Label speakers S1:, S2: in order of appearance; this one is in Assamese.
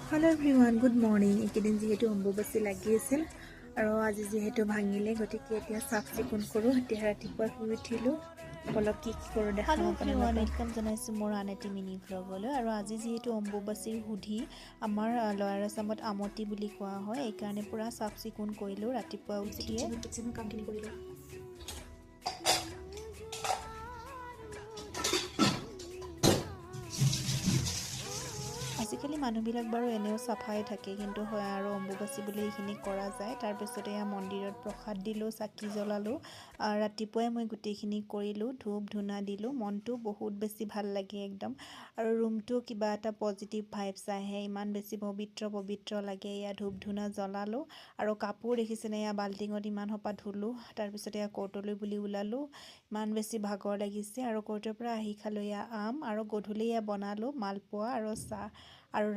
S1: हेलो एभ्रिवान गुड मर्निंग এইকেইদিন যেহেতু অম্বুবাচী লাগি আছিল আৰু আজি যেহেতু ভাঙিলে গতিকে এতিয়া চাফ চিকুণ কৰোঁ এতিয়া ৰাতিপুৱা শুই উঠিলোঁ অলপ কি কৰোঁ দেখাম
S2: হেল্ল' এভৰিৱান
S1: আপোনালোকক
S2: ৱেলকাম জনাইছোঁ মোৰ আন এটি মিনি ভ্লগলৈ আৰু আজি যিহেতু অম্বুবাচীৰ সুধি আমাৰ লয়াৰ আছামত আমতি বুলি কোৱা হয় এইকাৰণে পূৰা চাফ চিকুণ কৰিলোঁ ৰাতিপুৱা উঠিয়ে
S1: কামখিনি কৰিলোঁ
S2: আজিকালি মানুহবিলাক বাৰু এনেও চাফাই থাকে কিন্তু হয় আৰু অম্বুবাচী বুলি এইখিনি কৰা যায় তাৰপিছতে এয়া মন্দিৰত প্ৰসাদ দিলোঁ চাকি জ্বলালোঁ ৰাতিপুৱাই মই গোটেইখিনি কৰিলোঁ ধূপ ধূনা দিলোঁ মনটো বহুত বেছি ভাল লাগে একদম আৰু ৰুমটো কিবা এটা পজিটিভ ভাইবছ আহে ইমান বেছি পবিত্ৰ লাগে এয়া ধূপ ধূনা জ্বলালোঁ আৰু কাপোৰ দেখিছেনে এয়া বাল্টিঙত ইমান সোপা ধুলোঁ তাৰপিছতে এয়া কৰ্টলৈ বুলি ওলালোঁ ইমান বেছি ভাগৰ লাগিছে আৰু কৰ্টৰ পৰা আহি খালোঁ এয়া আম আৰু গধূলি এয়া বনালোঁ মালপোৱা আৰু চাহ আৰু